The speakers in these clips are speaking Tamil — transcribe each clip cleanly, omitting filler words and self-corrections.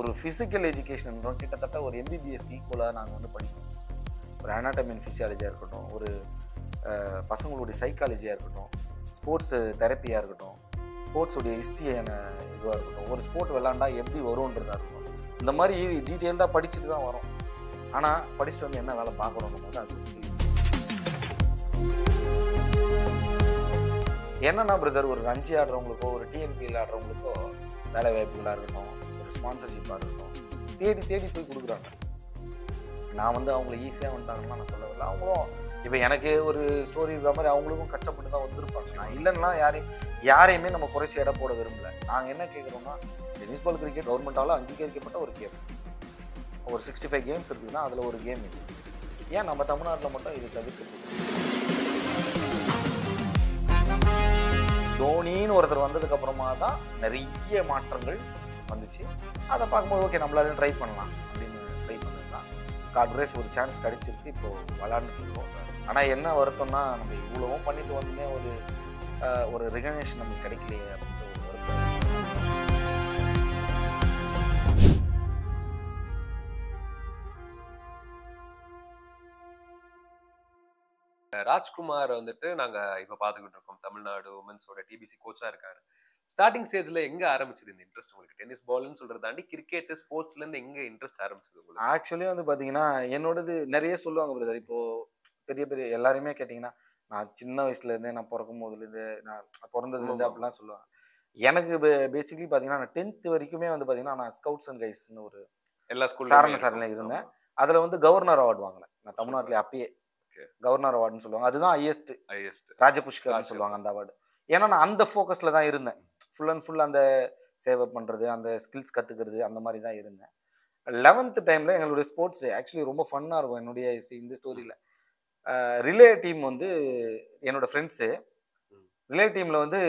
ஒரு ஃபிசிக்கல் எஜுகேஷன்ன்றோம் கிட்டத்தட்ட ஒரு எம்பிபிஎஸ்க்கு ஈக்குவலாக நாங்கள் வந்து படிக்கணும். ஒரு அனாட்டமி அண்ட் ஃபிசியாலஜியாக இருக்கட்டும், ஒரு பசங்களுடைய சைக்காலஜியாக இருக்கட்டும், ஸ்போர்ட்ஸு தெரப்பியாக இருக்கட்டும், ஸ்போர்ட்ஸுடைய ஹிஸ்ட்ரியான இதுவாக இருக்கட்டும், ஒரு ஸ்போர்ட் விளாண்டா எப்படி வரும்ன்றதா இருக்கட்டும், இந்த மாதிரி டீட்டெயில்டாக படிச்சுட்டு தான் வரோம். ஆனால் படிச்சுட்டு வந்து என்ன வேலை பார்க்குறோம் போது அது என்னன்னா பிரதர், ஒரு ரஞ்சி ஆடுறவங்களுக்கோ ஒரு டிஎன்பியில் ஆடுறவங்களுக்கோ வேலை வாய்ப்புகளாக இருக்கட்டும், ஒரு ஸ்பான்சர்ஷிப்பாக இருக்கட்டும், தேடி தேடி போய் கொடுக்குறாங்க. நான் வந்து அவங்கள ஈஸியாக வந்துட்டாங்கன்னா நான் சொல்லவில்லை. அவங்களும் இப்போ எனக்கு ஒரு ஸ்டோரி இருக்கிற மாதிரி அவங்களுக்கும் கஷ்டப்பட்டு தான் வந்திருப்பாங்க. நான் இல்லைன்னா யாரையுமே நம்ம குறைச்சி எடை போட விரும்பல. நாங்கள் என்ன கேட்குறோம்னா, டென்னிஸ் பால் கிரிக்கெட் கவர்மெண்டால் அங்கீகரிக்கப்பட்ட ஒரு கேம். ஒரு 65 கேம்ஸ் இருக்குதுன்னா அதில் ஒரு கேம் இது. ஏன் நம்ம தமிழ்நாட்டில் மட்டும் இது தவிர்க்க? தோனின்னு ஒருத்தர் வந்ததுக்கு அப்புறமா தான் நிறைய மாற்றங்கள் வந்துச்சு. அதை பார்க்கும்போது ஓகே நம்மளால ட்ரை பண்ணலாம் அப்படின்னு ட்ரை பண்ணிடலாம். காட் கிரேஸ் ஒரு சான்ஸ் கிடைச்சிருக்கு, இப்போ விளாண்டுட்டு இருக்கோம். ஆனால் என்ன வருத்தம்னா, நம்ம இவ்வளவும் பண்ணிட்டு வந்துமே ஒரு ரெகக்னேஷன் நமக்கு கிடைக்கலையே அப்படின்ற ஒரு வருத்தம். ராஜ்குமார் வந்துட்டு நாங்க இப்ப பாத்துக்கிட்டு இருக்கோம். தமிழ்நாடு உமன்ஸோட டிபிசி கோச்சா இருக்காரு. ஸ்டார்டிங் ஸ்டேஜ்ல எங்க ஆரம்பிச்சது இந்த இன்ட்ரெஸ்ட் உங்களுக்கு? டென்னிஸ் பால்னு சொல்றத தாண்டி கிரிக்கெட் ஸ்போர்ட்ஸ்ல இருந்து எங்க இன்ட்ரெஸ்ட் ஆரம்பிச்சது உங்களுக்கு? ஆக்சுவலி வந்து பாத்தீங்கன்னா என்னோடது நிறைய சொல்லுவாங்க பிரதர். இப்போ பெரிய பெரிய எல்லாருமே கேட்டீங்கன்னா, நான் சின்ன வயசுல இருந்தே, நான் பிறக்கும் போதுலேருந்து, நான் பிறந்ததுல இருந்து அப்படிலாம் சொல்லுவாங்க. எனக்கு பேசிக்கலி பாத்தீங்கன்னா நான் 10th வரைக்குமே வந்து பாத்தீங்கன்னா நான் ஸ்கவுட்ஸ் அண்ட் கைஸ்ன்னு ஒரு எல்லா சாரண இருந்தேன். அதுல வந்து கவர்னர் அவார்டு வாங்கினேன் நான் தமிழ்நாட்டிலே. அப்பயே கவர்னர் அவார்டுன்னு சொல்லுவாங்க. அதுதான் ஹையஸ்ட். ராஜபுஷ்கர்னு சொல்லுவாங்க அந்த அவார்டு. ஏன்னா நான் அந்த ஃபோக்கஸ்ல தான் இருந்தேன். ஃபுல் அண்ட் ஃபுல் அந்த சேவை பண்றது, அந்த ஸ்கில்ஸ் கத்துக்கிறது, அந்த மாதிரி தான் இருந்தேன். 11th டைம்ல எங்களுடைய ஸ்போர்ட்ஸ் டே ஆக்சுவலி ரொம்ப ஃபன்னா இருக்கும். என்னுடைய இந்த ஸ்டோரியில ரிலே டீம் வந்து என்னோட ஃப்ரெண்ட்ஸு ரிலே டீம்ல வந்து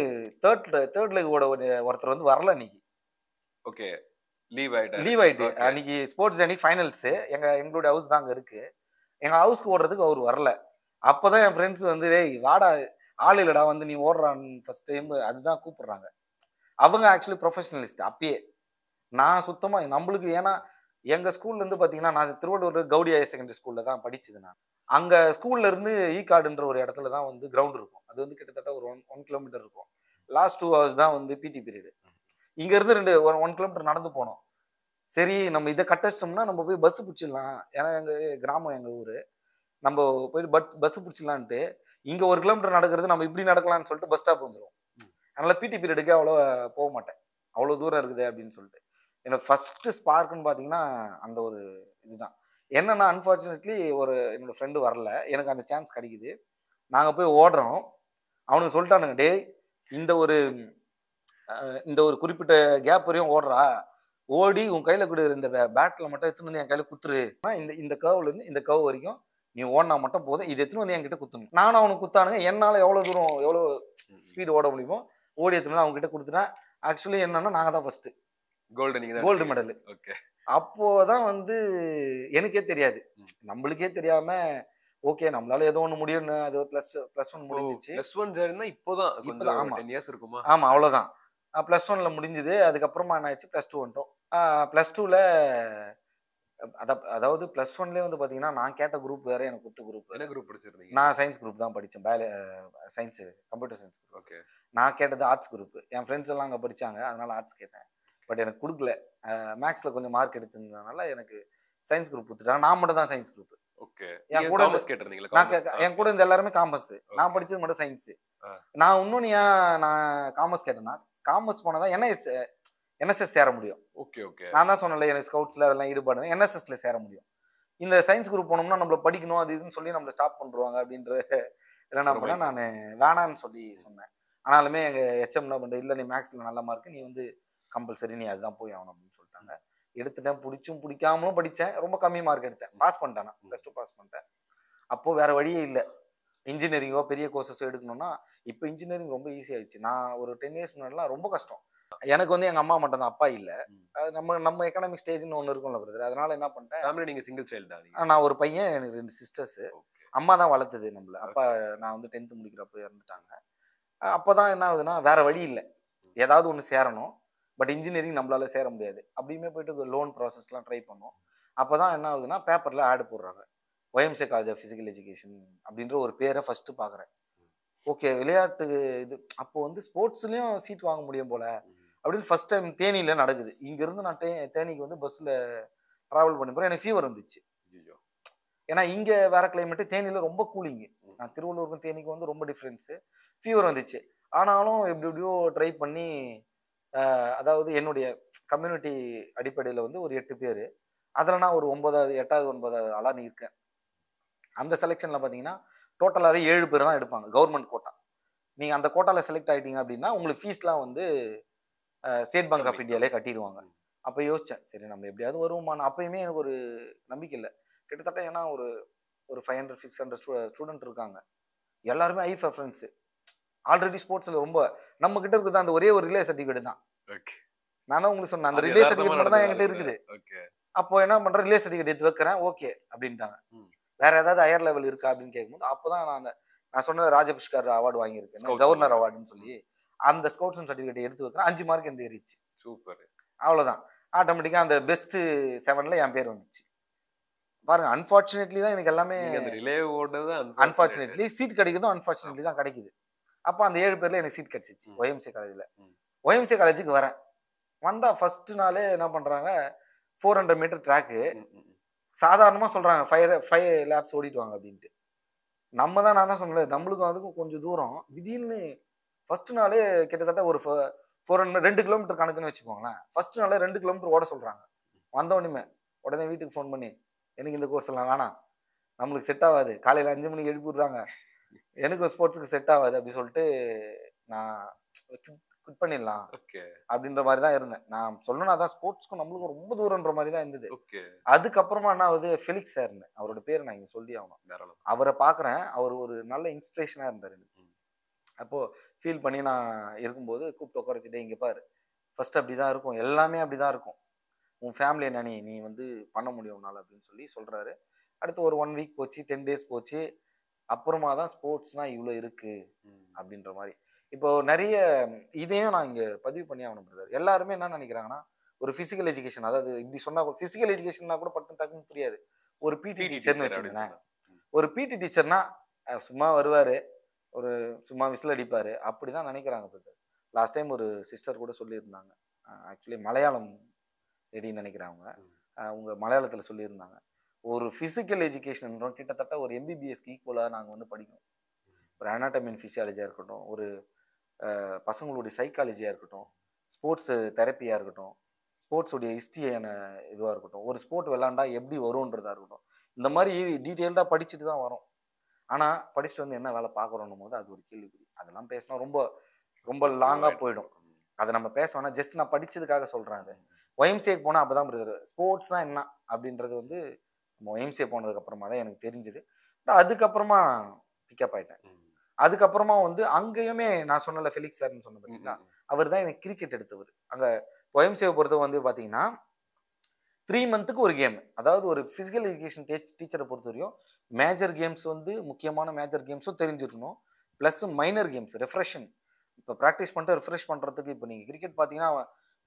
தேர்ட் லெக் ஓட ஒருத்தர் வந்து வரல அன்னைக்கு. ஓகே, லீவ் ஆயிட்டு அன்னைக்கு ஸ்போர்ட்ஸ் டே அன்னைக்கு ஃபைனல்ஸ். எங்களுடைய ஹவுஸ் தான் அங்க இருக்கு. எங்க ஹவுஸ்க்கு ஓடுறதுக்கு அவர் வரல. அப்பதான் என் ஃப்ரெண்ட்ஸ் வந்து, டேய் வாடா, ஆள் இல்லடா, வந்து நீ ஓடுறான்னு ஃபர்ஸ்ட் டைம் அதுதான் கூப்பிடுறாங்க. அவங்க ஆக்சுவலி ப்ரொஃபஷனலிஸ்ட் அப்பயே. நான் சுத்தமா நம்மளுக்கு, ஏன்னா எங்க ஸ்கூல்ல இருந்து பாத்தீங்கன்னா, நான் திருவள்ளூர் கவுடி ஹையர் செகண்டரி ஸ்கூல்ல தான் படிச்சது. நான் அங்க ஸ்கூல்ல இருந்து ஈகாடுன்ற ஒரு இடத்துல தான் வந்து கிரவுண்ட் இருக்கும். அது வந்து கிட்டத்தட்ட ஒரு 1 கிலோமீட்டர் இருக்கும். லாஸ்ட் 2 hours தான் வந்து பிடி பீரியட். இங்க இருந்து 1 கிலோமீட்டர் நடந்து போனோம். சரி நம்ம இதை கட்டச்சிட்டோம்னா நம்ம போய் பஸ் பிடிச்சிடலாம். ஏன்னா எங்க கிராமம், எங்க ஊரு, நம்ம போயிட்டு பஸ் பிடிச்சிடலான்ட்டு இங்க 1 கிலோமீட்டர் நடக்கிறது நம்ம இப்படி நடக்கலாம்னு சொல்லிட்டு பஸ் ஸ்டாப் வந்துடும். அதனால பிடி பீரியடுக்கு அவ்வளோ போக மாட்டேன், அவ்வளோ தூரம் இருக்குது அப்படின்னு சொல்லிட்டு. என்னோட ஃபர்ஸ்ட் ஸ்பார்க்குன்னு பார்த்தீங்கன்னா அந்த ஒரு இதுதான். என்னன்னா அன்ஃபார்ச்சுனேட்லி என்னோட ஃப்ரெண்டு வரல. எனக்கு அந்த சான்ஸ் கிடைக்குது. நாங்கள் போய் ஓடுறோம். அவனுக்கு சொல்லிட்டானுங்க, டேய் இந்த ஒரு குறிப்பிட்ட கேப் வரையும் ஓடுறா, ஓடி உன் கையில கொடுக்குற இந்த பேட்டில் மட்டும் எடுத்துன்னு வந்து என் கையில குத்துரு. இந்த கர்வ்ல இருந்து இந்த கர்வ் வரைக்கும் நீ ஓடினா மட்டும் போதும், இது எடுத்துன்னு வந்து என்கிட்ட குத்தணும். நானும் அவனுக்கு குத்தானுங்க. என்னால எவ்வளவு தூரம் எவ்வளோ ஸ்பீடு ஓட முடியுமோ ஓடி எடுத்துன்னு அவங்க கிட்ட கொடுத்துட்டேன். ஆக்சுவலி என்னன்னா நாங்க தான் ஃபர்ஸ்ட் கோல்டு மெடல். அப்போதான் வந்து எனக்கே தெரியாது, நம்மளுக்கே தெரியாம ஓகே நம்மளால ஏதோ ஒண்ணு முடியும்னு அது +1 முடிஞ்சிச்சு. +1 ஜர்னினா இப்போதான் கொஞ்சம் 10 இயர்ஸ் இருக்குமா? ஆமா அவ்வளவுதான். +1ல முடிஞ்சது. அதுக்கப்புறமா என்ன ஆயிடுச்சு, +2 வந்துட்டோம். +2ல அதாவது +1லயே வந்து பாத்தீங்கன்னா நான் கேட்ட குரூப் வேற, எனக்கு கொடுத்த குரூப். என்ன குரூப் படிச்சிருந்தீங்க? நான் சயின்ஸ் குரூப் தான் படிச்சேன். Science, computer science. ஓகே. நான் கேட்டது ஆர்ட்ஸ் குரூப். என் ஃப்ரெண்ட்ஸ் எல்லாம் அங்க படிச்சாங்க, அதனால ஆர்ட்ஸ் கேட்டேன். பட் எனக்கு கொடுக்கல. மேக்ஸ்ல கொஞ்சம் மார்க் எடுத்திருந்ததுனால எனக்கு சயின்ஸ் குரூப் கொடுத்துட்டாங்க. நான் மட்டும் தான் சயின்ஸ் குரூப். ஓகே. என் கூட இந்த எல்லாருமே காமர்ஸ். நான் படிச்சது மட்டும் சயின்ஸ். நான் இன்னொன்னு ஏன் நான் காமர்ஸ் கேட்டேன்னா, காமர்ஸ் போனதா என்எஸ்எஸ் சேர முடியும். Okay okay. நான் தான் சொன்னேன்ல எனக்கு ஸ்கவுட்ஸ்ல அதெல்லாம் ஈடுபாடு, என்எஸ்எஸ்ல சேர முடியும். இந்த சயின்ஸ் குரூப் போனோம்னா நம்மள படிக்கணும் அது இதுன்னு சொல்லி நம்மள ஸ்டாப் பண்ணுவாங்க அப்படின்ற என்ன பண்ணேன், நான் வேணான்னு சொல்லி சொன்னேன். ஆனாலுமே எங்க ஹெச்எம் என்ன பண்றது, இல்ல நீ மேக்ஸ்ல நல்ல மார்க், நீ வந்து கம்பல்சரி நீ அதுதான் போய் ஆகணும் அப்படின்னு சொல்லிட்டாங்க. எடுத்துட்டேன். பிடிச்சும் பிடிக்காமலும் படித்தேன். ரொம்ப கம்மி மார்க் எடுத்தேன். பாஸ் பண்ணிட்டேன். +2 பாஸ் பண்ணிட்டேன். அப்போ வேற வழியே இல்லை. இன்ஜினியரிங்கோ பெரிய கோர்சஸோ எடுக்கணும்னா இப்போ இன்ஜினியரிங் ரொம்ப ஈஸி ஆயிடுச்சு. நான் ஒரு 10 இயர்ஸ் முன்னாடிலாம் ரொம்ப கஷ்டம். எனக்கு வந்து எங்க அம்மா மட்டும் தான், அப்பா இல்லை. நம்ம எக்கனாமிக் ஸ்டேஜ்னு ஒன்று இருக்கும்ல பிரதர். அதனால என்ன பண்ணிட்டேன், நீங்க சிங்கிள் சைல்டா? நான் ஒரு பையன், எனக்கு 2 சிஸ்டர்ஸ். அம்மா தான் வளர்த்தது நம்மள. அப்பா நான் வந்து 10th முடிக்கிறப்ப இறந்துட்டாங்க. அப்போதான் என்ன ஆகுதுன்னா வேற வழி இல்லை, ஏதாவது ஒன்று சேரணும். பட் இன்ஜினியரிங் நம்மளால சேர முடியாது. அப்படியுமே போயிட்டு லோன் ப்ராசஸ்லாம் ட்ரை பண்ணோம். அப்பதான் என்ன ஆகுதுன்னா பேப்பர்ல ஆட் போடுறாங்க. YMCA college of physical education அப்படின்ற ஒரு பேரை ஃபர்ஸ்ட் பாக்குறேன். ஓகே, விளையாட்டு இது அப்போ வந்து ஸ்போர்ட்ஸ்லயும் சீட் வாங்க முடியும் போல அப்படின்னு ஃபர்ஸ்ட் டைம் தேனியில நடக்குது. இங்க இருந்து நான் தேனிக்கு வந்து பஸ்ல டிராவல் பண்ணி போறேன். எனக்கு ஃபீவர் வந்துச்சு. ஏன்னா இங்க வேற கிளைமேட், தேனியில ரொம்ப கூலிங். நான் திருவள்ளூருக்கும் தேனிக்கும் வந்து ரொம்ப டிஃபரன்ஸ். ஃபீவர் வந்துச்சு. ஆனாலும் எப்படி எப்படியோ ட்ரை பண்ணி அதாவது என்னுடைய கம்யூனிட்டி அடிப்படையில் வந்து ஒரு 8 பேர், அதில் நான் ஒரு 9வது 8வது 9வது ஆளா நீ இருக்கேன். அந்த செலெக்ஷன்ல பாத்தீங்கன்னா டோட்டலாவே 7 பேர் தான் எடுப்பாங்க, கவர்மெண்ட் கோட்டா. நீங்க அந்த கோட்டால செலக்ட் ஆயிட்டீங்க அப்படின்னா உங்களுக்கு ஃபீஸ்லாம் வந்து ஸ்டேட் பேங்க் ஆஃப் இந்தியாலே கட்டிடுவாங்க. அப்போ யோசிச்சேன், சரி நம்ம எப்படியாவது வருவோமான்னு. அப்பயுமே எனக்கு ஒரு நம்பிக்கை இல்லை. கிட்டத்தட்ட ஏன்னா ஒரு ஒரு 500 600 ஸ்டூடெண்ட் இருக்காங்க. எல்லாருமே ஹை பர்ஃபார்மன்ஸ். ஆல்ரெடி ஸ்போர்ட்ஸ்ல ரொம்ப நம்ம கிட்ட இருக்குது அந்த ஒரே ஒரு ரிலே சர்டிஃபிகேட் தான். நான் தான் உங்களுக்கு சொன்னேன், அந்த ரிலே சர்டிஃபிகேட் மட்டும் தான் என்கிட்ட இருக்குது. அப்போ என்ன பண்றேன், ரிலே சர்டிஃபிகேட் எடுத்து வைக்கிறேன். ஓகே அப்படின்ட்டாங்க. வேற ஏதாவது ஹையர் லெவல் இருக்கா அப்படின்னு கேட்கும்போது அப்பதான் நான் சொன்ன ராஜபுஷ்கர் அவார்டு வாங்கியிருக்கேன், கவர்னர் அவார்டுன்னு சொல்லி. அந்த ஸ்கவுட்ஸ் சர்டிஃபிகேட் எடுத்து வைக்கிறேன். 5 மார்க் எனக்கு ஏறிச்சு. சூப்பர். அவ்வளவுதான். ஆட்டோமேட்டிக்கா அந்த பெஸ்ட் 7ல என் பேர் வந்துச்சு. பாருங்க, அன்பார்ச்சுனேட்லி தான் எனக்கு எல்லாமே. அன்பார்ச்சுனேட்லி சீட் கிடைக்குதும் அன்பார்ச்சுனேட்லி தான் கிடைக்குது. அப்போ அந்த 7 பேர்ல எனக்கு சீட் கிடைச்சிச்சு ஒய்எம்சிஏ காலேஜ்ல. ஒய்எம்சிஏ காலேஜுக்கு வரேன். வந்தா ஃபர்ஸ்ட் நாளே என்ன பண்றாங்க, 400 மீட்டர் ட்ராக்கு சாதாரணமா சொல்றாங்க 5 லேப்ஸ் ஓடிட்டு வாங்க அப்படின்ட்டு. நான் தான் சொன்னல, நம்மளுக்கும் அதுக்கும் கொஞ்சம் தூரம். திடீர்னு ஃபர்ஸ்ட் நாளே கிட்டத்தட்ட ஒரு 2 கிலோமீட்டர் கணக்குன்னு வச்சுக்கோங்களேன். ஃபர்ஸ்ட் நாளே 2 கிலோமீட்டர் ஓட சொல்றாங்க. வந்த உடனே வீட்டுக்கு ஃபோன் பண்ணி, எனக்கு இந்த கோர்ஸ் எல்லாம் வேணாம், நம்மளுக்கு செட் ஆகாது, காலையில 5 மணிக்கு எழுப்பி விடுறாங்க, எனக்கு ஸ்போர்ட்ஸுக்கு செட் ஆகாது அப்படி சொல்லிட்டு நான் குட் பண்ணிடலாம் அப்படின்ற மாதிரி தான் இருந்தேன். நான் சொல்லணும், அதான் ஸ்போர்ட்ஸ்க்கும் நம்மளுக்கும் ரொம்ப தூரன்ற மாதிரி தான் இருந்தது. அதுக்கப்புறமா என்ன ஆகுது, ஃபெலிக்ஸ் சார்னு அவரோட பேர் நான் இங்க சொல்லி ஆகணும். அவரை பாக்குறேன். அவர் ஒரு நல்ல இன்ஸ்பிரேஷனா இருந்தாரு. அப்போ ஃபீல் பண்ணி நான் இருக்கும்போது கூப்பிட்டு உட்கார வச்சுட்டு, இங்க பாரு, ஃபர்ஸ்ட் அப்படிதான் இருக்கும், எல்லாமே அப்படிதான் இருக்கும், உன் ஃபேமிலி என்ன நீ வந்து பண்ண முடியும் உன்னால அப்படின்னு சொல்லி சொல்றாரு. அடுத்து ஒரு 1 வீக் போச்சு, 10 டேஸ் போச்சு. அப்புறமா தான் ஸ்போர்ட்ஸ்னா இவ்வளோ இருக்கு அப்படின்ற மாதிரி. இப்போ நிறைய இதையும் நான் இங்க பதிவு பண்ணி ஆகணும் பிரதர். எல்லாருமே என்ன நினைக்கிறாங்கன்னா, ஒரு பிசிக்கல் எஜுகேஷன், அதாவது இப்படி சொன்னா பிசிக்கல் எஜுகேஷன்னா கூட பட்டு டக்குன்னு புரியாது. ஒரு பிடி டீச்சர்னு வச்சுக்கோங்களேன். ஒரு பிடி டீச்சர்னா சும்மா வருவாரு, ஒரு சும்மா விசில் அடிப்பாரு, அப்படிதான் நினைக்கிறாங்க பிரதர். லாஸ்ட் டைம் ஒரு சிஸ்டர் கூட சொல்லியிருந்தாங்க, ஆக்சுவலி மலையாளம் லேடின்னு நினைக்கிறாங்க, அவங்க மலையாளத்துல சொல்லியிருந்தாங்க, ஒரு பிசிக்கல் எஜுகேஷன் கிட்டத்தட்ட ஒரு எம்பிபிஎஸ்க்கு ஈக்குவலாக நாங்கள் வந்து படிக்கணும். ஒரு அனாட்டமி அண்ட் ஃபிசியாலஜியாக இருக்கட்டும், ஒரு பசங்களுடைய சைக்காலஜியாக இருக்கட்டும், ஸ்போர்ட்ஸ் தெரப்பியாக இருக்கட்டும், ஸ்போர்ட்ஸுடைய ஹிஸ்ட்ரியான இதுவாக இருக்கட்டும், ஒரு ஸ்போர்ட் விளாண்டா எப்படி வரும்ன்றதா இருக்கட்டும், இந்த மாதிரி டீட்டெயில்டாக படிச்சுட்டு தான் வரும். ஆனால் படிச்சுட்டு வந்து என்ன வேலை பார்க்குறோன்னும் போது அது ஒரு கேள்விக்குறி. அதெல்லாம் பேசினா ரொம்ப ரொம்ப லாங்காக போயிடும். அதை நம்ம பேச வேணா, ஜஸ்ட் நான் படிச்சதுக்காக சொல்கிறேன். அது ஒய்எம்சிஏக்கு போனால் அப்போ தான் பிரதர் ஸ்போர்ட்ஸ்னால் என்ன அப்படின்றது வந்து நம்ம ஒய்எம்சிஏ போனதுக்கு அப்புறமா தான் எனக்கு தெரிஞ்சுது. அதுக்கப்புறமா பிக்கப் ஆயிட்டேன். அதுக்கப்புறமா வந்து அங்கேயுமே நான் சொன்னல ஃபெலிக்ஸ் சார்னு சொன்ன பார்த்தீங்களா, அவர் தான் எனக்கு கிரிக்கெட் எடுத்தவர். அங்கே ஒய்எம்சிஏ பொறுத்த வந்து பார்த்தீங்கன்னா 3 மந்த்துக்கு ஒரு கேம். அதாவது ஒரு பிசிக்கல் எஜுகேஷன் டீச்சரை பொறுத்த வரையும் மேஜர் கேம்ஸ் வந்து முக்கியமான மேஜர் கேம்ஸும் தெரிஞ்சிருக்கணும், ப்ளஸ் மைனர் கேம்ஸ் ரெஃப்ரெஷன். இப்போ ப்ராக்டிஸ் பண்ணிட்டு ரெஃப்ரெஷ் பண்ணுறதுக்கு, இப்போ நீங்கள் கிரிக்கெட் பார்த்தீங்கன்னா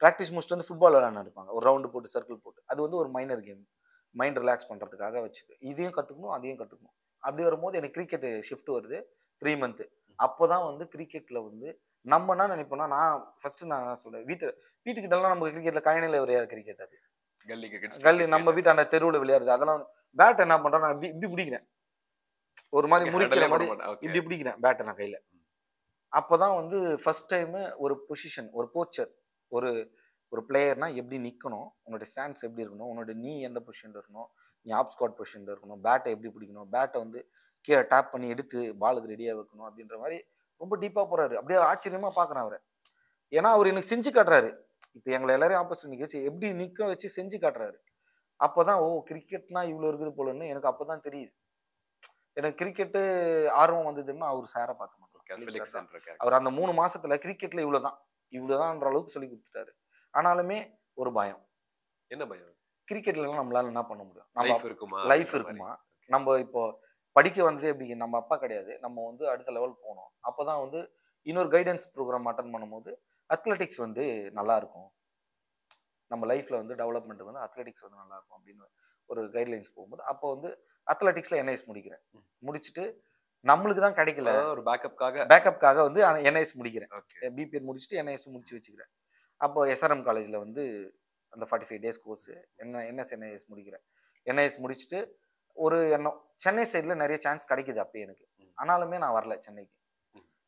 ப்ராக்டிஸ் முடிச்சுட்டு வந்து ஃபுட்பால் விளையாண்டு இருப்பாங்க, ஒரு ரவுண்டு போட்டு சர்க்கிள் போட்டு. அது வந்து ஒரு மைனர் கேம், மைண்ட் ரிலாக்ஸ் பண்ணுறதுக்காக வச்சுக்க. இதையும் கற்றுக்கணும் அதையும் கற்றுக்கணும். அப்படி வரும்போது எனக்கு கிரிக்கெட் ஷிஃப்ட் வருது 3 மந்த்து. அப்போ தான் வந்து கிரிக்கெட்டில் வந்து நம்ம என்ன நினைப்போம்னா, நான் ஃபர்ஸ்ட் நான் சொல்லுவேன், வீட்டுக்கிட்டலாம் நம்ம கிரிக்கெட்டில் கயனில் விளையாடுற கிரிக்கெட், அது கல்லி நம்ம வீட்டு அந்த தெருவில் விளையாடுறது. அதெல்லாம் பேட் என்ன பண்ணுறேன், நான் இப்படி பிடிக்கிறேன், ஒரு மாதிரி முறிக்கிற மாதிரி இப்படி பிடிக்கிறேன் பேட்டை நான் கையில். அப்போதான் வந்து ஃபர்ஸ்ட் டைமு ஒரு பொசிஷன், ஒரு போச்சர், ஒரு ஒரு பிளேயர்னா எப்படி நிற்கணும், உன்னோட ஸ்டாண்ட்ஸ் எப்படி இருக்கணும், உன்னோட நீ எந்த பொசிஷனில் இருக்கணும், நீ ஆப் ஸ்குவாட் பொசிஷனில் இருக்கணும், பேட்டை எப்படி பிடிக்கணும், பேட்டை வந்து கீழே டேப் பண்ணி எடுத்து பாலுக்கு ரெடியாக வைக்கணும் அப்படின்ற மாதிரி ரொம்ப டீப்பாக போகிறாரு. அப்படியே ஆச்சரியமாக பார்க்குறேன் அவரை. ஏன்னா அவர் எனக்கு செஞ்சு காட்டுறாரு. இப்போ எங்களை எல்லாரையும் ஆப்போசிட் நிற்க வச்சு எப்படி நிற்க வச்சு செஞ்சு காட்டுறாரு. அப்போ தான் ஓ கிரிக்கெட்னா இவ்வளோ இருக்குது போலன்னு எனக்கு அப்போ தான் தெரியுது. எனக்கு கிரிக்கெட்டு ஆர்வம் வந்ததுன்னா அவர் சாரை பார்க்க மாட்டோம். அவர் அந்த 3 மாசத்துல கிரிக்கெட்ல இவ்வளோதான்ற அளவுக்கு சொல்லி கொடுத்துட்டாரு. ஆனாலுமே ஒரு பயம். என்ன பயம்? கிரிக்கெட்ல நம்மளால என்ன பண்ண முடியும், லைஃப் இருக்குமா, நம்ம இப்போ படிக்க வந்தது எப்படி, நம்ம அப்பா கிடையாது, நம்ம வந்து அடுத்த லெவல் போகணும். அப்போதான் வந்து இன்னொரு கைடன்ஸ் ப்ரோக்ராம் அட்டன் பண்ணும்போது அத்லெட்டிக்ஸ் வந்து நல்லா இருக்கும், நம்ம லைஃப்ல வந்து டெவலப்மெண்ட் வந்து அத்லெட்டிக்ஸ் வந்து நல்லா இருக்கும் அப்படின்னு ஒரு கைட்லைன்ஸ் போகும்போது அப்போ வந்து அத்லெட்டிக்ஸ்ல என்ஐஎஸ் முடிக்கிறேன். முடிச்சுட்டு நம்மளுக்கு தான் கிடைக்கல, ஒரு பேக்கப்காக வந்து என்ஐஎஸ் முடிக்கிறேன். பிபிஎட் முடிச்சுட்டு என்ஐஎஸ் முடிச்சு வச்சுக்கிறேன். அப்போ எஸ்ஆர்எம் காலேஜ்ல வந்து அந்த 45 டேஸ் கோர்ஸ் என்எஸ் முடிக்கிறேன். என்ஐஎஸ் முடிச்சுட்டு ஒரு எண்ணம் சென்னை சைடில் நிறைய சான்ஸ் கிடைக்குது அப்போ எனக்கு. ஆனாலுமே நான் வரல சென்னைக்கு.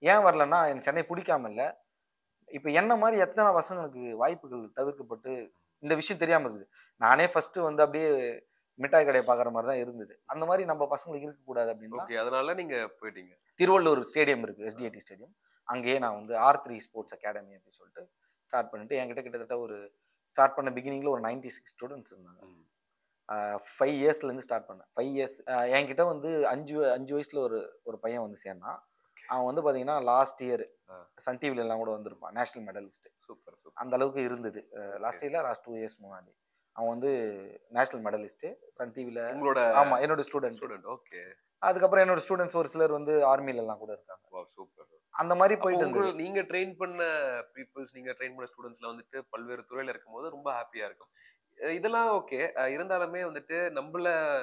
ஏன் வரலன்னா எனக்கு சென்னை பிடிக்காம இல்லை. இப்போ என்ன மாதிரி எத்தனை பசங்களுக்கு வாய்ப்புகள் தவிர்க்கப்பட்டு இந்த விஷயம் தெரியாமல் இருக்குது. நானே ஃபர்ஸ்ட் வந்து அப்படியே மிட்டாய் கடையை பார்க்குற மாதிரி தான் இருந்தது. அந்த மாதிரி நம்ம பசங்களுக்கு இருக்கக்கூடாது அப்படின்னா அதனால நீங்க போயிட்டீங்க. திருவள்ளூர் ஸ்டேடியம் இருக்கு, எஸ்டிஐடி ஸ்டேடியம். அங்கேயே நான் வந்து R3 ஸ்போர்ட்ஸ் அகாடமி அப்படின்னு சொல்லிட்டு ஸ்டார்ட் பண்ணிட்டு என்கிட்ட கிட்டத்தட்ட ஒரு ஸ்டார்ட் பண்ண பிகினிங்ல ஒரு 96 ஸ்டூடெண்ட்ஸ் இருந்தாங்க. 5 இயர்ஸ்லேருந்து ஸ்டார்ட் பண்ணேன். 5 இயர்ஸ் என்கிட்ட வந்து 5 வயசுல ஒரு பையன் வந்து சேர்ந்தான். அவன் வந்து பார்த்தீங்கன்னா லாஸ்ட் இயர் சன் டிவில எல்லாம் கூட வந்திருப்பான், நேஷனல் மெடலிஸ்ட். Super super. அந்த அளவுக்கு இருந்தது. லாஸ்ட் இயர்ல லாஸ்ட் 2 இயர்ஸ் முன்னாடி அவன் வந்து நேஷனல் மெடலிஸ்ட் சன் டிவில. உங்களோட? ஆமா, என்னோட ஸ்டூடெண்ட். ஓகே. அதுக்கப்புறம் என்னோட ஸ்டூடெண்ட்ஸ் ஒரு சிலர் வந்து ஆர்மில எல்லாம் கூட இருக்காங்க. சூப்பர். அந்த மாதிரி போயிட்டு நீங்க ட்ரெயின் பண்ண பீப்புள்ஸ், நீங்க ட்ரெயின் பண்ண ஸ்டூடெண்ட்ஸ்ல வந்துட்டு பல்வேறு துறையில இருக்கும்போது ரொம்ப ஹாப்பியா இருக்கும். இதெல்லாம் ஓகே. இருந்தாலுமே வந்துட்டு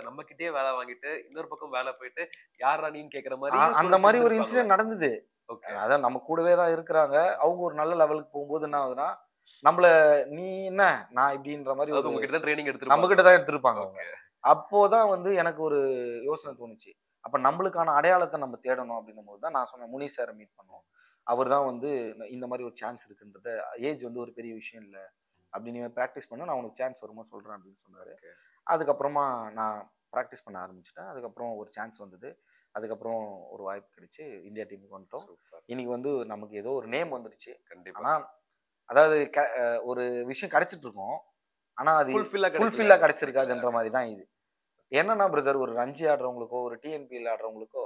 நம்ம கிட்டே வேலை வாங்கிட்டு இன்னொரு பக்கம் வேலை போயிட்டு யாரா நீன்னு கேக்குற மாதிரி அந்த மாதிரி ஒரு இன்சிடென்ட் நடந்தது. அதான் நம்ம கூடவே தான் இருக்கிறாங்க. அவங்க ஒரு நல்ல லெவலுக்கு போகும்போது என்ன ஆகுதுன்னா நம்மள நீ என்ன நான் இப்படின்ற மாதிரி உங்ககிட்ட தான் ட்ரைனிங் எடுத்து நம்ம கிட்ட தான் எடுத்திருப்பாங்க அவங்க. அப்போதான் வந்து எனக்கு ஒரு யோசனை தோணுச்சு. அப்ப நம்மளுக்கான அடையாளத்தை நம்ம தேடணும் அப்படின்னும் போது தான் நான் சொன்னேன் முனி சாரை மீட் பண்ணோம். அவர் தான் வந்து இந்த மாதிரி ஒரு சான்ஸ் இருக்குன்றத, ஏஜ் வந்து ஒரு பெரிய விஷயம் இல்லை அப்படி நீ ப்ராக்டிஸ் பண்ண நான் உனக்கு சான்ஸ் வருமா சொல்றேன் அப்படின்னு சொன்னாரு. அதுக்கப்புறமா நான் ப்ராக்டிஸ் பண்ண ஆரம்பிச்சிட்டேன். அதுக்கப்புறம் ஒரு சான்ஸ் வந்தது. அதுக்கப்புறம் ஒரு வாய்ப்பு கிடைச்சு இந்தியா டீமுக்கு வந்துட்டோம். இன்னைக்கு வந்து நமக்கு ஏதோ ஒரு நேம் வந்துடுச்சு. ஆனா அதாவது ஒரு விஷயம் கிடைச்சிட்டு இருக்கோம், ஆனா அது ஃபுல்ஃபில்லா கிடைச்சிருக்காதுன்ற மாதிரி தான் இது. என்னன்னா பிரதர், ஒரு ரஞ்சி ஆடுறவங்களுக்கோ ஒரு டிஎன்பிஎல் ஆடுறவங்களுக்கோ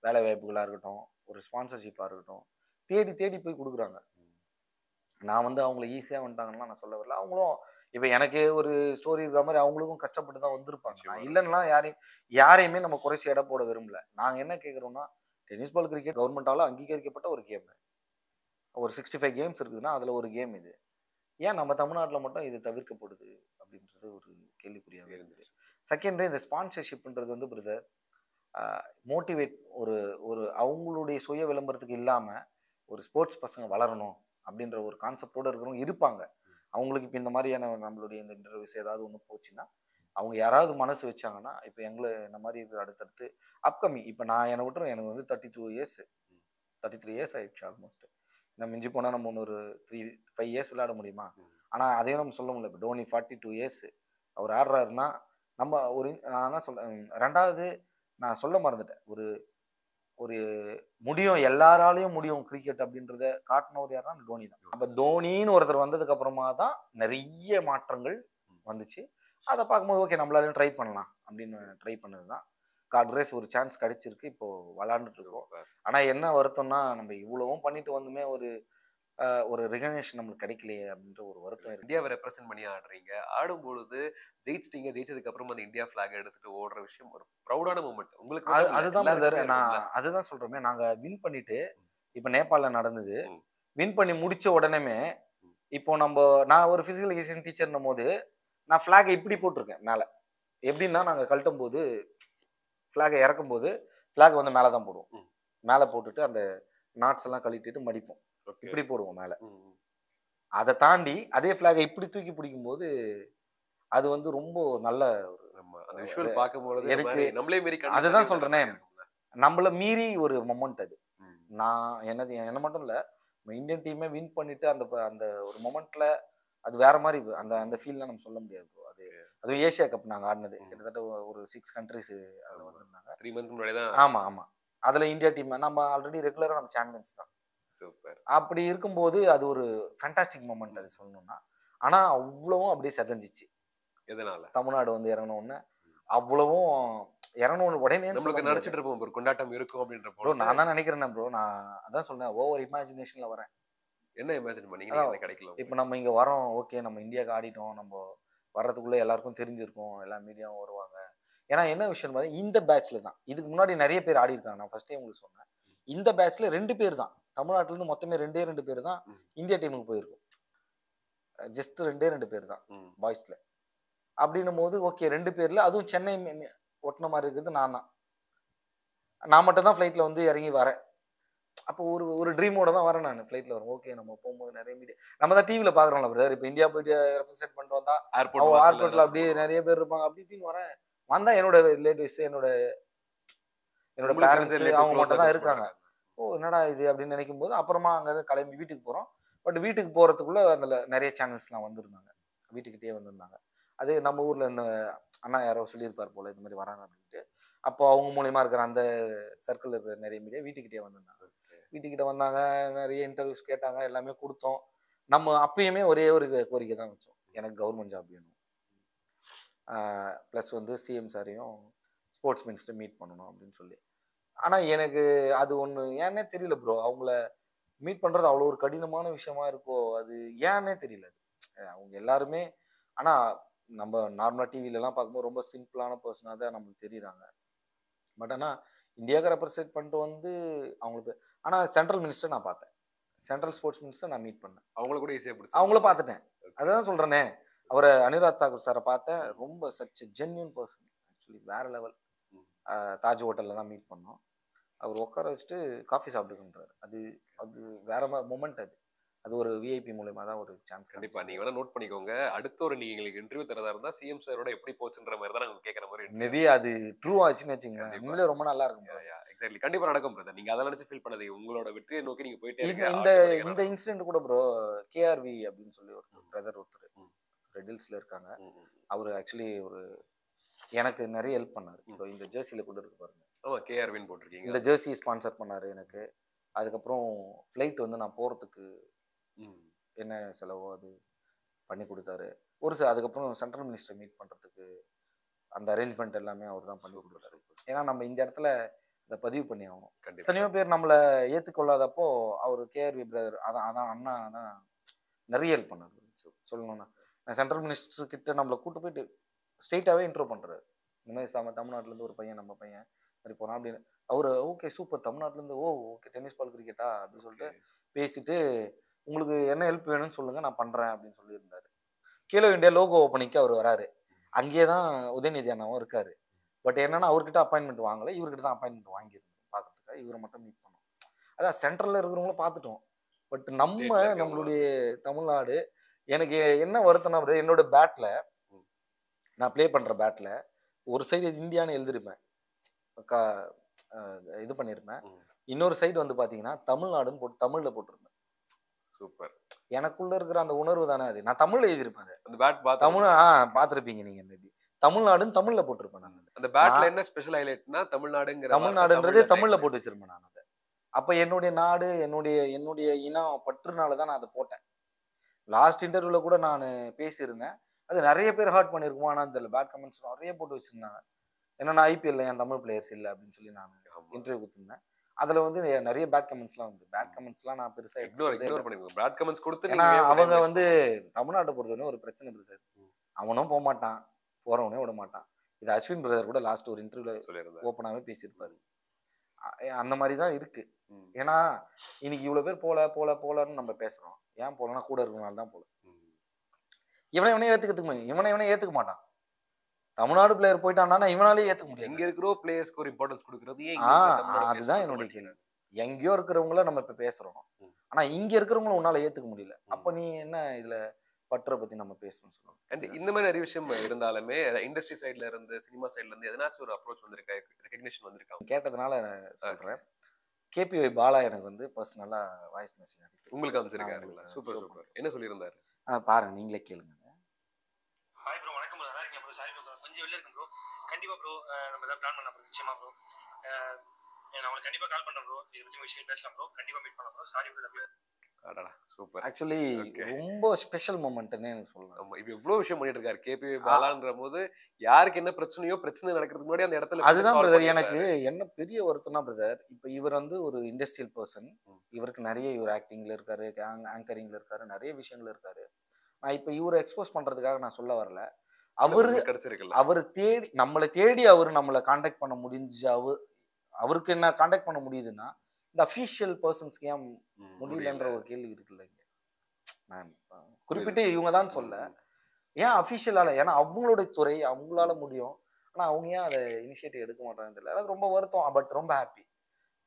வேலை வாய்ப்புகளா இருக்கட்டும், ஒரு ஸ்பான்சர்ஷிப்பா இருக்கட்டும், தேடி தேடி போய் கொடுக்குறாங்க. நான் வந்து அவங்கள ஈஸியா வந்துட்டாங்கன்னா நான் சொல்ல வரல. அவங்களும் இப்ப எனக்கே ஒரு ஸ்டோரி இருக்கிற மாதிரி அவங்களுக்கும் கஷ்டப்பட்டு தான் வந்திருப்பாங்க. நான் இல்லைன்னா யாரையுமே நம்ம குறைச்சி எடை போட விரும்பல. நாங்க என்ன கேட்குறோம்னா, டென்னிஸ் பால் கிரிக்கெட் கவர்மெண்டால அங்கீகரிக்கப்பட்ட ஒரு கேம். ஒரு 65 கேம்ஸ் இருக்குதுன்னா அதுல ஒரு கேம் இது. ஏன் நம்ம தமிழ்நாட்டில் மட்டும் இது தவிர்க்கப்படுது அப்படின்றது ஒரு கேள்விக்குறியாகவே இருந்தது. செகண்டரி இந்த ஸ்பான்சர்ஷிப்ன்றது வந்து பிரதர் மோட்டிவேட் ஒரு அவங்களுடைய சுய விளம்பரத்துக்கு இல்லாமல் ஒரு ஸ்போர்ட்ஸ் பசங்க வளரணும் அப்படின்ற ஒரு கான்செப்டோடு இருக்கிறவங்க இருப்பாங்க. அவங்களுக்கு இப்போ இந்த மாதிரியான நம்மளுடைய இந்த இன்டர்வியூஸ் ஏதாவது ஒன்று போச்சுன்னா அவங்க யாராவது மனசு வச்சாங்கன்னா, இப்போ எங்களை இந்த மாதிரி இருக்கிற அடுத்தடுத்து அப்கமிங் இப்போ நான் என்னை விட்டுரும் எனக்கு வந்து 33 இயர்ஸ் ஆயிடுச்சு ஆல்மோஸ்ட். நம்ம மிஞ்சி போனால் நம்ம இன்னொரு 5 இயர்ஸ் விளையாட முடியுமா? ஆனால் அதையும் நம்ம சொல்ல முடியல. இப்போ டோனி 42 இயர்ஸ் அவர் ஆடுறாருன்னா நம்ம நான் தான் சொல்றேன். ரெண்டாவது நான் சொல்ல மறந்துட்டேன், ஒரு முடியும், எல்லாராலையும் முடியும் கிரிக்கெட் அப்படின்றத காட்டினவர் யாருன்னா டோனி தான். அப்போ தோனின்னு ஒருத்தர் வந்ததுக்கு அப்புறமா தான் நிறைய மாற்றங்கள் வந்துச்சு. அதை பார்க்கும்போது ஓகே நம்மளாலையும் ட்ரை பண்ணலாம் அப்படின்னு ட்ரை பண்ணது தான். கார்ட் ரேஸ் ஒரு சான்ஸ் கிடைச்சிருக்கு, இப்போ விளாண்டுட்டு இருக்கோம். ஆனா என்ன வருத்தம்னா நம்ம இவ்வளவும் பண்ணிட்டு வந்துமே ஒரு ரெகக்னேஷன் நம்மளுக்கு கிடைக்கலையே அப்படின்ற ஒரு வருத்தம் இருக்கு. இந்தியாவை ரெப்ரசென்ட் பண்ணி ஆடுறீங்க, ஆடும்பொழுது ஜெயிச்சதுக்கு அப்புறம் அந்த இந்தியா பிளாக் எடுத்துட்டு ஓடுற விஷயம் ஒரு ப்ரௌடான மூமெண்ட் உங்களுக்கு. அதுதான் நான் அதுதான் சொல்றேன். நாங்க வின் பண்ணிட்டு இப்ப நேபாளல நடந்தது, வின் பண்ணி முடிச்ச உடனே இப்போ நான் ஒரு பிசிக்கல் எஜுகேஷன் டீச்சர்னும் போது நான் பிளாகை இப்படி போட்டிருக்கேன் மேல. எப்படின்னா நாங்க கழட்டும் போது ஃபிளாகை இறக்கும் போது ஃபிளாக் வந்து மேலே தான் போடுவோம். மேலே போட்டுட்டு அந்த நாட்ஸ் எல்லாம் கழட்டிட்டு மடிப்போம், இப்படி போடுவோம் மேலே. அதை தாண்டி அதே ஃபிளாகை இப்படி தூக்கி பிடிக்கும் போது அது வந்து ரொம்ப நல்ல எனக்கு அதுதான் சொல்றேனே, நம்மள மீறி ஒரு மொமெண்ட் அது. நான் என்ன மட்டும் இல்ல, இந்தியன் டீமே வின் பண்ணிட்டு அந்த ஒரு மொமெண்ட்ல அது வேற மாதிரி அந்த ஃபீல்லாம் நம்ம சொல்ல முடியாது. அதுவும் ஏசியா கப் நாங்க ஆடினது கிட்டத்தட்ட ஒரு 6 கண்ட்ரிஸ் அதுல வந்திருந்தாங்க. 3 months முன்னாடி தான். ஆமா அதுல இந்தியா டீம் நம்ம ஆல்ரெடி ரெகுலரா நம்ம சாம்பியன்ஸ் தான். சூப்பர். அப்படி இருக்கும்போது அது ஒரு ஃபேண்டாஸ்டிக் மொமெண்ட் அது சொல்லணும்னா. ஆனா அவ்வளவும் அப்படியே செதஞ்சிச்சு. எதனால? தமிழ்நாடு வந்து இறங்கணும்னு அவ்வளவும் இறங்கணும் உடனே நம்மளுக்கு நினைச்சிட்டு இருப்போம் ஒரு கொண்டாட்டம் இருக்கும் அப்படின்ற ப்ரோ. நான் தான் நினைக்கிறேன் ப்ரோ, நான் அதான் சொல்றேன், ஓவர் இமேஜினேஷன்ல வரேன். என்ன இமேஜின் பண்ணீங்க? என்ன கிடைக்கல? இப்போ நம்ம இங்க வரோம், ஓகே நம்ம இந்தியாவுக்கு ஆடிட்டோம், நம்ம வர்றதுக்குள்ள எல்லாருக்கும் தெரிஞ்சிருக்கும், எல்லா மீடியாவும் வருவாங்க. ஏன்னா என்ன விஷயம் பார்த்தா இந்த பேட்ச்ல தான் இதுக்கு முன்னாடி நிறைய பேர் ஆடி இருக்காங்க. நான் ஃபர்ஸ்டே உங்களுக்கு சொன்னேன், இந்த பேட்ச்ல 2 பேர் தான் தமிழ்நாட்டுல இருந்து மொத்தமே 2 பேர் தான் இந்தியா டீமுக்கு போயிருக்கும். ஜஸ்ட் 2 பேர் தான் ம். பாய்ஸ்ல. அப்படின்னும் போது ஓகே 2 பேர்ல அதுவும் சென்னை ஒட்டின மாதிரி இருக்கிறது நான் தான். நான் மட்டும் தான் ஃப்ளைட்ல வந்து இறங்கி வரேன். அப்போ ஒரு ஒரு ட்ரீமோட தான் வரேன் நான் ஃப்ளைட்ல வரேன். ஓகே நம்ம போகும்போது நிறைய மீடியா நம்ம தான் டிவில பார்க்குறோம்ல பிரதர். இப்போ இந்தியா போயிட்டு ரெப்ரசென்ட் பண்ணிட்டு வந்தா ஏர்போர்ட் அவங்க வாசல்ல ஏர்போர்ட்ல ஏதாச்சும் அப்படியே போடுவாங்க. நிறைய பேர் இருப்பாங்க. அப்படி இப்படின்னு வரேன். வந்தா என்னோட ரிலேட்டிவ்ஸ் என்னோட உங்களுக்கு தெரிஞ்ச பேரண்ட்ஸ் relative அவங்க close மட்டும் தான் circles இருக்காங்க. மட்டும் இருக்காங்க. ஓ என்னடா இது அப்படின்னு நினைக்கும் போது அப்புறமா அங்கேருந்து கிளம்பி வீட்டுக்கு போகிறோம். பட் வீட்டுக்கு போகிறதுக்குள்ள அதில் நிறைய சேனல்ஸ்லாம் வந்திருந்தாங்க. வீட்டுக்கிட்டே வந்திருந்தாங்க. அது நம்ம ஊரில் இந்த அண்ணா யாரோ சொல்லியிருப்பார் போல இது மாதிரி வராங்க அப்படின்ட்டு. அப்போ அவங்க மூலியமா இருக்கிற அந்த சர்க்கிள் இருக்கிற நிறைய மீடியா வீட்டுக்கிட்டே வந்திருந்தாங்க. வீட்டுக்கிட்ட வந்தாங்க, நிறைய இன்டர்வியூஸ் கேட்டாங்க, எல்லாமே கொடுத்தோம். நம்ம அப்பயுமே ஒரே ஒரு கோரிக்கை தான் வச்சோம். எனக்கு கவர்மெண்ட் ஜாப் வேணும். ப்ளஸ் வந்து சிஎம் சாரையும் ஸ்போர்ட்ஸ் மினிஸ்டர் மீட் பண்ணணும் அப்படின்னு சொல்லி. ஆனால் எனக்கு அது ஒன்று ஏன்னே தெரியல ப்ரோ. அவங்கள மீட் பண்ணுறது அவ்வளோ ஒரு கடினமான விஷயமா இருக்கோ அது ஏன்னே தெரியல. அவங்க எல்லாருமே ஆனால் நம்ம நார்மலாக டிவிலலாம் பார்க்கும்போது ரொம்ப சிம்பிளான பர்சனாக தான் நம்மளுக்கு தெரியுறாங்க. பட் ஆனால் இந்தியாவுக்கு ரெப்ரசென்ட் பண்ணிட்டு வந்து அவங்களுக்கு ஆனால் சென்ட்ரல் மினிஸ்டர் நான் பார்த்தேன். சென்ட்ரல் ஸ்போர்ட்ஸ் மினிஸ்டர் நான் மீட் பண்ணேன். அவங்கள கூட ஈஸியா பிடிச்சு அவங்கள பார்த்துட்டேன். அதான் சொல்கிறேனே, அவரை அனுராக் தாக்கூர் சாரை பார்த்தேன். ரொம்ப சச் ஜென்யூன் பர்சன். ஆக்சுவலி வேற லெவல். தாஜ் ஹோட்டலில் தான் மீட் பண்ணோம். அவர் உட்கார வச்சுட்டு காஃபி சாப்பிட்டுக்கின்றாரு. அது அது வேற மொமெண்ட். அது ஒரு விஐபி மூலமா தான் ஒரு சான்ஸ். கண்டிப்பா நீங்க வேணா நோட் பண்ணிக்கோங்க. அடுத்த ஒரு நீங்க எங்களுக்கு இன்டர்வியூ தரதா இருந்தா சிஎம் சாரோட எப்படி போச்சுன்ற மாதிரி தான் நாங்க கேட்கற மாதிரி interview. மேபி அது ட்ரூ ஆச்சுன்னு வச்சுங்களேன். கண்டிப்பா. உண்மையிலே ரொம்ப நல்லா இருக்கும். எக்ஸாக்ட்லி கண்டிப்பா நடக்கும் பிரதர். நீங்க அதெல்லாம் நினைச்சு ஃபீல் பண்ணாதீங்க. உங்களோட வெற்றியை நோக்கி நீங்க போயிட்டே இந்த இருங்க. இந்த automatic ஆ இந்த நடக்கும். இன்சிடென்ட் கூட ப்ரோ கேஆர்வி அப்படின்னு சொல்லி ஒருத்தர் பிரதர் ஒருத்தர் ம். ரெட்டில்ஸ்ல இருக்காங்க. ம், ம். அவர் ஆக்சுவலி ஒரு எனக்கு நிறைய ஹெல்ப் பண்ணாரு. இப்போ இந்த ஜெர்சியில கூட இருக்கு பாருங்க. ஆமா கேஆர்வின் போட்டிருக்கீங்க. இந்த ஜெர்சி ஸ்பான்சர் பண்ணாரு எனக்கு. அதுக்கப்புறம் ஃப்ளைட் வந்து நான் போறதுக்கு ம். என்ன செலவோ அது பண்ணி கொடுத்தாரு. அதுக்கப்புறம் சென்ட்ரல் மினிஸ்டர் மீட் பண்றதுக்கு அந்த அரேஞ்ச்மெண்ட் எல்லாமே அவர் தான் பண்ணி கொடுத்தாரு. ஏன்னா நம்ம இந்த இடத்துல அதை பதிவு பண்ணி ஆகணும். கண்டிப்பா. எத்தனையோ பேர் நம்மளை ஏற்றுக்கொள்ளாதப்போ அவர் கேஆர்வி பிரதர் அதான் அண்ணா தான் நிறைய ஹெல்ப் பண்ணாரு. சொல்லணும்னா நான் சென்ட்ரல் மினிஸ்டர் கிட்ட நம்மளை கூட்டு போயிட்டு ஸ்ட்ரெயிட்டாகவே இன்ட்ரோ பண்ணுறாரு. இந்த மாதிரி தமிழ்நாட்டிலேருந்து ஒரு பையன் நம்ம பையன் மாதிரி போகிறான் அப்படின்னு. அவர் ஓகே சூப்பர் தமிழ்நாட்டிலேருந்து ஓகே டென்னிஸ் பால் கிரிக்கெட்டா அப்படின்னு சொல்லிட்டு பேசிட்டு உங்களுக்கு என்ன ஹெல்ப் வேணும்னு சொல்லுங்க நான் பண்ணுறேன் அப்படின்னு சொல்லியிருந்தாரு. கேலோ இந்தியா லோகோ ஓப்பனிங்க்கு அவர் வராரு. அங்கேயே தான் உதயநிதி அண்ணாவும் இருக்காரு. பட் என்னன்னா அவர்கிட்ட அப்பாயின்மெண்ட் வாங்கலை, இவர்கிட்ட தான் அப்பாயின்மெண்ட் வாங்கியிருந்தோம் பார்க்கறதுக்காக. இவரை மட்டும் மீட் பண்ணோம். அதான் சென்ட்ரலில் இருக்கிறவங்கள பார்த்துட்டோம். பட் நம்மளுடைய தமிழ்நாடு எனக்கு என்ன வருத்தம்னா என்னோட பேட்ல நான் ப்ளே பண்ற பேட்ல ஒரு சைடு இந்தியான்னு எழுதிருப்பேன், இது பண்ணிருப்பேன். இன்னொரு சைடு வந்து பாத்தீங்கன்னா தமிழ்நாடுன்னு போட்டு தமிழ்ல போட்டிருப்பேன். சூப்பர். எனக்குள்ள இருக்கிற அந்த உணர்வு தானே அது. நான் தமிழ்ல எழுதிருப்பேன். அந்த பேட் பாத்து தமிழ் பாத்திருப்பீங்க நீங்க. மேபி தமிழ்நாடுன்னு தமிழ்ல போட்டிருப்பேன் நான். அந்த பேட்ல என்ன ஸ்பெஷல் ஹைலைட்னா தமிழ்நாடுன்றதே தமிழ்ல போட்டு வச்சிருப்பேன் நான் அதை. அப்ப என்னுடைய நாடு என்னுடைய இனம் பற்றுனால தான் நான் அதை போட்டேன். லாஸ்ட் இன்டர்வியூல கூட நான் பேசியிருந்தேன். அது நிறைய பேர் ஹர்ட் பண்ணிருக்குமா ஆனால் தெரியல. பேட் கமெண்ட்ஸ் நிறைய போட்டு வச்சிருந்தாங்க. என்னன்னா ஐபிஎல்ல என் தமிழ் பிளேயர்ஸ் இல்லை அப்படின்னு சொல்லி நான் இன்டர்வியூ கொடுத்துருந்தேன். அதுல வந்து நிறைய பேட் கமெண்ட்ஸ்லாம் வந்து பேட் கமெண்ட்ஸ்லாம் நான் பெருசா இக்னோர் பண்ணிருக்கேன். பேட் கமெண்ட்ஸ் கொடுத்து ஏன்னா அவங்க வந்து தமிழ்நாட்டை பொறுத்தவரை ஒரு பிரச்சனை பிரதர். அவனும் போக மாட்டான், போறவனே விட மாட்டான். இது அஸ்வின் பிரதர் கூட லாஸ்ட் ஒரு இன்டர்வியூல சொல்லியிருந்தாரு, ஓப்பனாவே பேசியிருப்பாரு. அந்த மாதிரி தான் இருக்கு. ஏன்னா இன்னைக்கு இவ்வளவு பேர் போலன்னு நம்ம பேசுறோம். ஏன் போலன்னா கூட இருக்கனால தான் போல. இவனை ஏத்துக்க மாட்டான். தமிழ்நாடு பிளேயர் போயிட்டான்னா இவனாலே ஏத்துக்க முடியாது. எங்க இருக்கிறோ பிளேயர்ஸ்க்கு ஒரு இம்பார்ட்டன்ஸ் கொடுக்கிறது ஏன் அதுதான் என்னுடைய கேள்வி. எங்கேயோ இருக்கிறவங்கள நம்ம இப்ப பேசுறோம், ஆனா இங்க இருக்கிறவங்கள உன்னால ஏத்துக்க முடியல. அப்ப நீ என்ன இதுல பற்ற பத்தி நம்ம பேசணும்னு சொல்லுவோம். அண்ட் இந்த மாதிரி நிறைய விஷயம் இருந்தாலுமே இண்டஸ்ட்ரி சைட்ல இருந்து சினிமா சைட்ல இருந்து எதனாச்சும் ஒரு அப்ரோச் வந்திருக்கா, ரெகக்னிஷன் வந்திருக்கா? கேட்டதுனால சொல்றேன். கேபிஒய் பாலா எனக்கு வந்து பர்சனலா வாய்ஸ் மெசேஜ் அனுப்பி உங்களுக்கு அனுப்பிச்சிருக்காருங்களா? Super super. என்ன சொல்லியிருந்தாரு பாருங்க, நீங்களே கேளுங்க. ஹாய் ப்ரோ, வணக்கம் ப்ரோ. நல்லா இருக்கீங்க ப்ரோ? சாரி ப்ரோ, கொஞ்சம் வெளில இருக்கேன் ப்ரோ. கண்டிப்பா ப்ரோ நம்ம ஏதாவது பிளான் பண்ணலாம் ப்ரோ. நிச்சயமா ப்ரோ. நான் உங்களுக்கு கண்டிப்பா கால் பண்றேன் ப்ரோ. இது விஷயம் பேசலாம் ப்ரோ. கண்டிப்பா மீட் பண்ணலாம் ப்ரோ. Sorry bro. அடடா சூப்பர். ஆக்சுவலி ரொம்ப ஸ்பெஷல் மொமெண்ட்னே எனக்கு சொல்லலாம். ஆமா, இப்போ இவ்வளவு விஷயம் பண்ணிட்டு இருக்காரு கேபிஒய் பாலான்ற போது யாருக்கு என்ன பிரச்சனையோ பிரச்சனை நடக்கிறதுக்கு முன்னாடி அந்த இடத்துல அதுதான் பிரதர் எனக்கு என்ன பெரிய வருத்தம்னா பிரதர், இப்போ இவர் வந்து ஒரு இண்டஸ்ட்ரியல் பர்சன். இவருக்கு நிறைய இவர் ஆக்டிங்ல இருக்காரு, ஆங்கரிங்ல இருக்காரு, நிறைய விஷயங்கள் இருக்காரு. நான் இப்போ இவரை எக்ஸ்போஸ் பண்றதுக்காக நான் சொல்ல வரல. அவர் நம்மளை தேடி அவர் நம்மளை கான்டாக்ட் பண்ண முடிஞ்சு அவருக்கு என்ன கான்டாக்ட் பண்ண முடியுதுன்னா இந்த அஃபீஷியல் பர்சன்ஸ்க்கு ஏன் முடியலன்ற ஒரு கேள்வி இருக்குல்ல. இங்க நான் குறிப்பிட்டு இவங்க தான் சொல்ல. ஏன் அஃபிஷியலால, ஏன்னா அவங்களுடைய துறை, அவங்களால முடியும். ஆனா அவங்க ஏன் அதை இனிஷியேட்டிவ் எடுக்க மாட்டாங்கன்னு தெரியல. அது ரொம்ப வருத்தம். பட் ரொம்ப ஹாப்பி.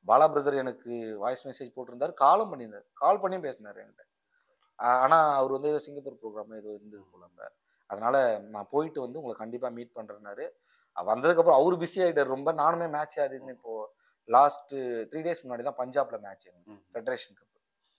பாலா பிரதர் எனக்கு வாய்ஸ் மெசேஜ் போட்டிருந்தாரு, காலும் பண்ணியிருந்தாரு, கால் பண்ணியும் பேசினாரு என்கிட்ட. ஆனா அவர் வந்து ஏதோ சிங்கப்பூர் ப்ரோக்ராம் ஏதோ இருந்தது போல அங்க. அதனால நான் போயிட்டு வந்து உங்களை கண்டிப்பா மீட் பண்றேன்னாரு. வந்ததுக்கப்புறம் அவரு பிஸி ஆயிட்டாரு ரொம்ப. நானுமே மேட்ச் அது இதுன்னு இப்போ லாஸ்ட் 3 டேஸ் முன்னாடி தான் பஞ்சாப்ல மேட்ச் ஃபெடரேஷன் கப்.